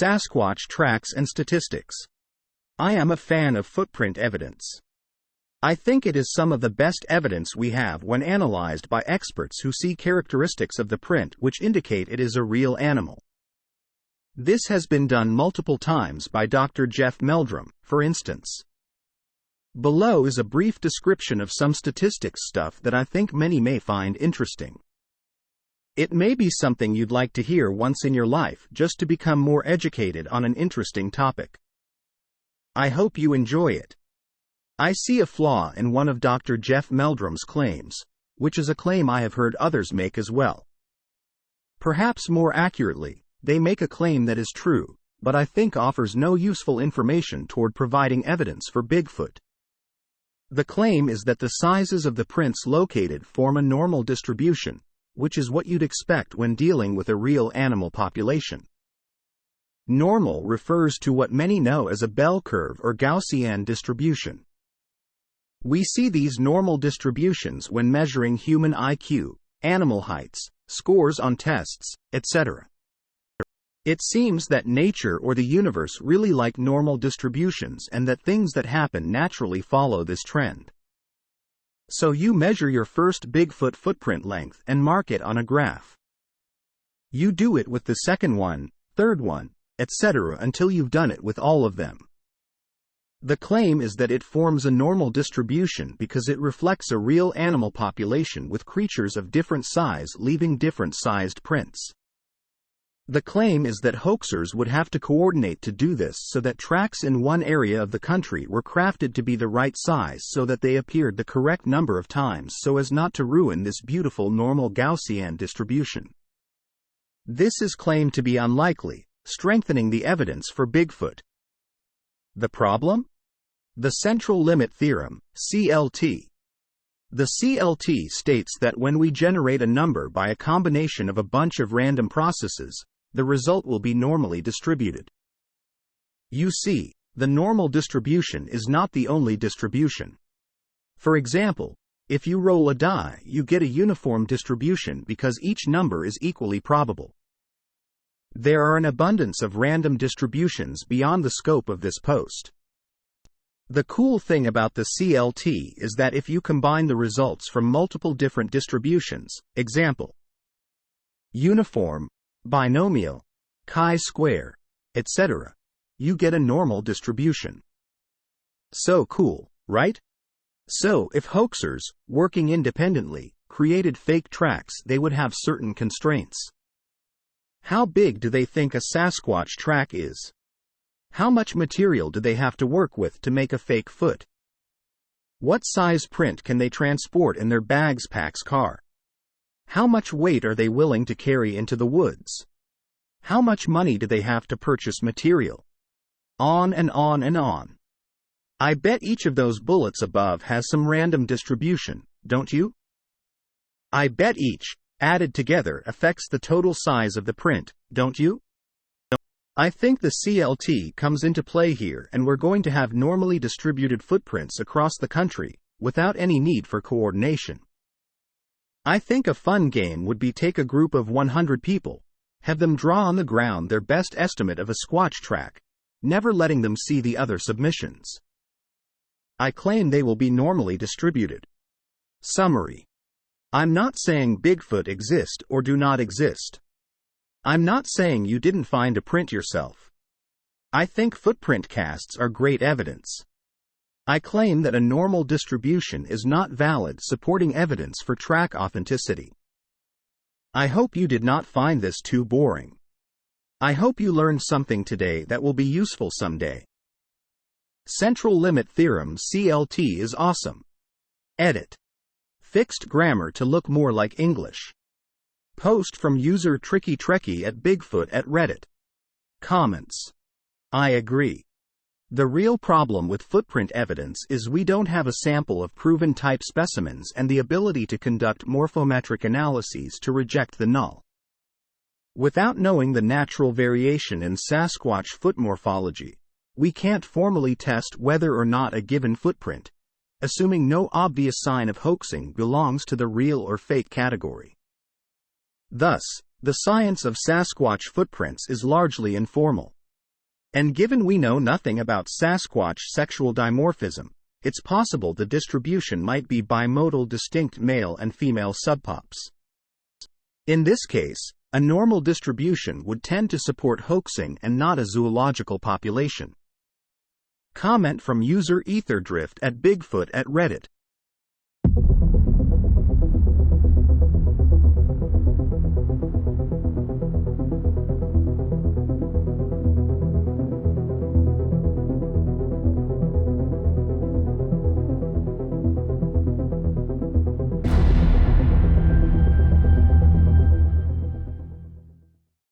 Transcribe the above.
Sasquatch tracks and statistics. I am a fan of footprint evidence. I think it is some of the best evidence we have when analyzed by experts who see characteristics of the print which indicate it is a real animal. This has been done multiple times by Dr. Jeff Meldrum, for instance. Below is a brief description of some statistics stuff that I think many may find interesting. It may be something you'd like to hear once in your life just to become more educated on an interesting topic. I hope you enjoy it. I see a flaw in one of Dr. Jeff Meldrum's claims, which is a claim I have heard others make as well. Perhaps more accurately, they make a claim that is true, but I think offers no useful information toward providing evidence for Bigfoot. The claim is that the sizes of the prints located form a normal distribution, which is what you'd expect when dealing with a real animal population. Normal refers to what many know as a bell curve or Gaussian distribution. We see these normal distributions when measuring human IQ, animal heights, scores on tests, etc. It seems that nature or the universe really like normal distributions and that things that happen naturally follow this trend. So you measure your first Bigfoot footprint length and mark it on a graph. You do it with the second one, third one, etc. until you've done it with all of them. The claim is that it forms a normal distribution because it reflects a real animal population with creatures of different size leaving different sized prints. The claim is that hoaxers would have to coordinate to do this so that tracks in one area of the country were crafted to be the right size so that they appeared the correct number of times so as not to ruin this beautiful normal Gaussian distribution. This is claimed to be unlikely, strengthening the evidence for Bigfoot. The problem? The central limit theorem, CLT. The CLT states that when we generate a number by a combination of a bunch of random processes, the result will be normally distributed. You see, the normal distribution is not the only distribution. For example, if you roll a die, you get a uniform distribution because each number is equally probable. There are an abundance of random distributions beyond the scope of this post. The cool thing about the CLT is that if you combine the results from multiple different distributions, example, uniform, binomial, chi-square, etc., you get a normal distribution. So cool, right? So if hoaxers, working independently, created fake tracks, they would have certain constraints. How big do they think a Sasquatch track is? How much material do they have to work with to make a fake foot? What size print can they transport in their bags-packs car? How much weight are they willing to carry into the woods? How much money do they have to purchase material? On and on and on. I bet each of those bullets above has some random distribution, don't you? I bet each, added together, affects the total size of the print, don't you? I think the CLT comes into play here and we're going to have normally distributed footprints across the country, without any need for coordination. I think a fun game would be take a group of 100 people, have them draw on the ground their best estimate of a Squatch track, never letting them see the other submissions. I claim they will be normally distributed. Summary. I'm not saying Bigfoot exist or do not exist. I'm not saying you didn't find a print yourself. I think footprint casts are great evidence. I claim that a normal distribution is not valid supporting evidence for track authenticity. I hope you did not find this too boring. I hope you learned something today that will be useful someday. Central limit theorem CLT is awesome. Edit. Fixed grammar to look more like English. Post from user Tricky Trekkie at Bigfoot at Reddit. Comments. I agree. The real problem with footprint evidence is we don't have a sample of proven type specimens and the ability to conduct morphometric analyses to reject the null. Without knowing the natural variation in Sasquatch foot morphology, we can't formally test whether or not a given footprint, assuming no obvious sign of hoaxing, belongs to the real or fake category. Thus, the science of Sasquatch footprints is largely informal. And given we know nothing about Sasquatch sexual dimorphism, it's possible the distribution might be bimodal, distinct male and female subpops. In this case, a normal distribution would tend to support hoaxing and not a zoological population. Comment from user Etherdrift at Bigfoot at Reddit.